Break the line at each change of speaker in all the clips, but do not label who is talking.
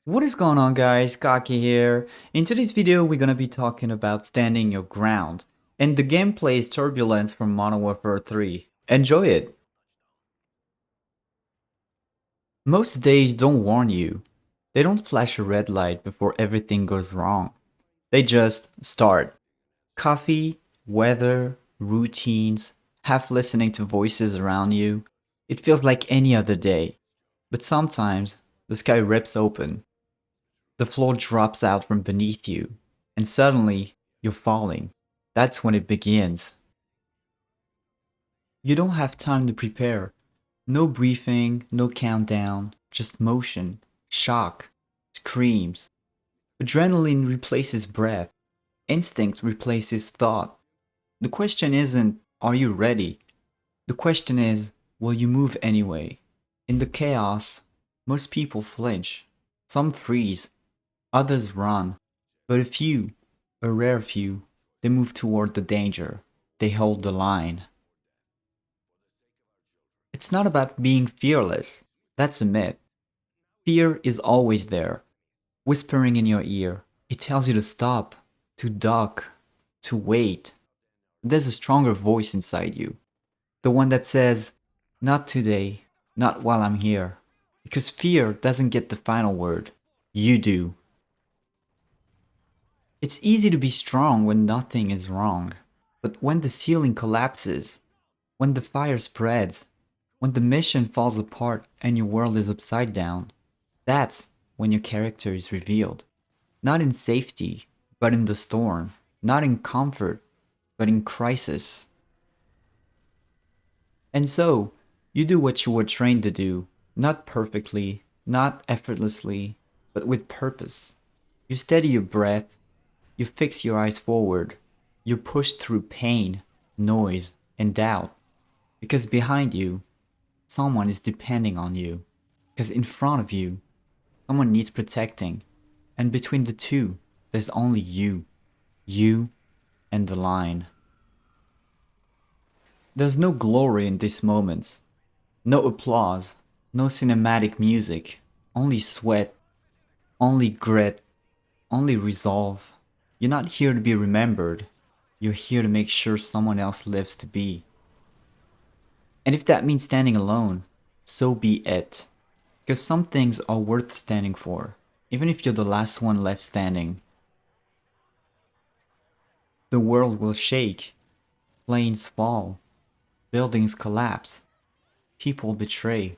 What is going on, guys? Kaki here. In today's video, we're gonna be talking about standing your ground, and the gameplay is Turbulence from Modern Warfare 3. Enjoy it! Most days don't warn you. They don't flash a red light before everything goes wrong. They just start. Coffee, weather, routines, half listening to voices around you. It feels like any other day. But sometimes, the sky rips open. The floor drops out from beneath you, and suddenly you're falling. That's when it begins. You don't have time to prepare. No briefing, no countdown, just motion, shock, screams. Adrenaline replaces breath. Instinct replaces thought. The question isn't, are you ready? The question is, will you move anyway? In the chaos, most people flinch. Some freeze. Others run. But a few, a rare few, they move toward the danger. They hold the line. It's not about being fearless. That's a myth. Fear is always there, whispering in your ear. It tells you to stop, to duck, to wait. There's a stronger voice inside you. The one that says, not today, not while I'm here. Because fear doesn't get the final word. You do. It's easy to be strong when nothing is wrong. But when the ceiling collapses, when the fire spreads, when the mission falls apart and your world is upside down, that's when your character is revealed. Not in safety, but in the storm. Not in comfort, but in crisis. And so, you do what you were trained to do, not perfectly, not effortlessly, but with purpose. You steady your breath, you fix your eyes forward, you push through pain, noise, and doubt. Because behind you, someone is depending on you. Because in front of you, someone needs protecting. And between the two, there's only you. You and the line. There's no glory in these moments. No applause. No cinematic music. Only sweat. Only grit. Only resolve. You're not here to be remembered. You're here to make sure someone else lives to be. And if that means standing alone, so be it. Because some things are worth standing for, even if you're the last one left standing. The world will shake, planes fall, buildings collapse, people betray.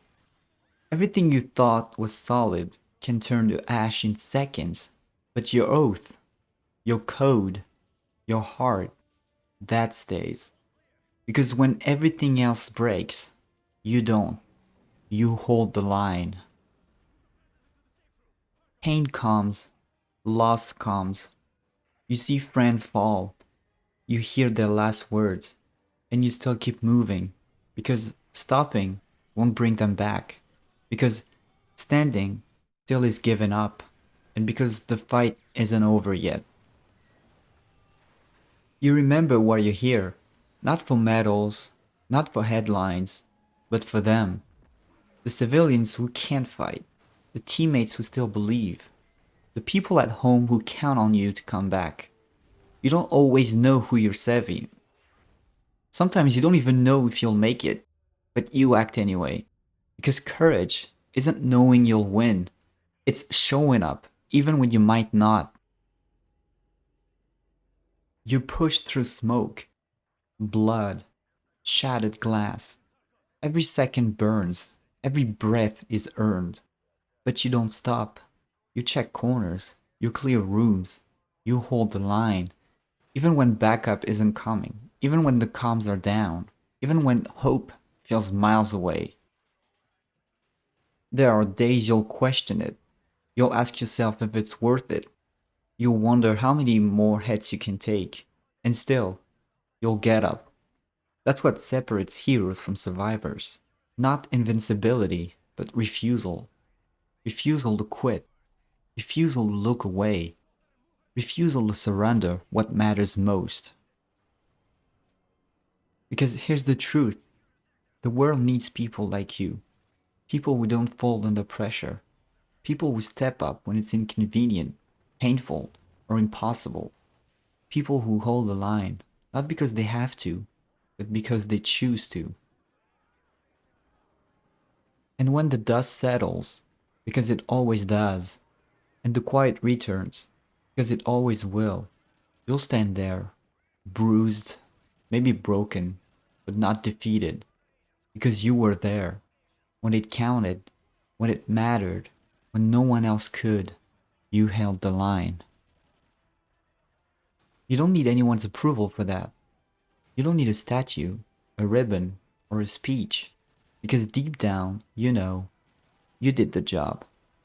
Everything you thought was solid can turn to ash in seconds, but your oath, your code, your heart, that stays. Because when everything else breaks, you don't. You hold the line. Pain comes, loss comes. You see friends fall, you hear their last words, and you still keep moving. Because stopping won't bring them back. Because standing still is given up. And because the fight isn't over yet. You remember why you're here. Not for medals, not for headlines, but for them. The civilians who can't fight. The teammates who still believe. The people at home who count on you to come back. You don't always know who you're saving. Sometimes you don't even know if you'll make it, but you act anyway. Because courage isn't knowing you'll win, it's showing up, even when you might not. You push through smoke, blood, shattered glass. Every second burns, every breath is earned. But you don't stop. You check corners, you clear rooms, you hold the line. Even when backup isn't coming, even when the comms are down, even when hope feels miles away. There are days you'll question it. You'll ask yourself if it's worth it. You'll wonder how many more hits you can take. And still, you'll get up. That's what separates heroes from survivors. Not invincibility, but refusal. Refusal to quit. Refusal to look away. Refusal to surrender what matters most. Because here's the truth. The world needs people like you. People who don't fold under pressure. People who step up when it's inconvenient, painful, or impossible. People who hold the line, not because they have to, but because they choose to. And when the dust settles, because it always does, and the quiet returns, because it always will, you'll stand there, bruised, maybe broken, but not defeated, because you were there, when it counted, when it mattered, when no one else could, you held the line. You don't need anyone's approval for that. You don't need a statue, a ribbon, or a speech, because deep down, you know, you did the job.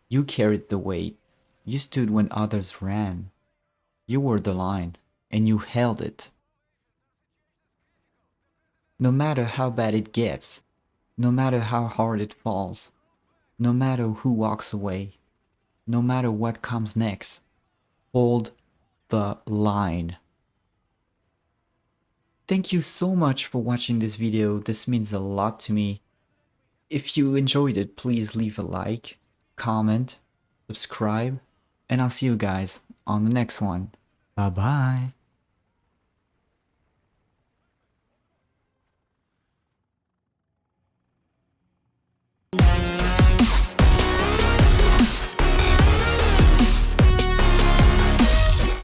You carried the weight. You stood when others ran. You were the line, and you held it. No matter how bad it gets, no matter how hard it falls, no matter who walks away, no matter what comes next, hold the line. Thank you so much for watching this video. This means a lot to me. If you enjoyed it, please leave a like, comment, subscribe, and I'll see you guys on the next one. Bye bye.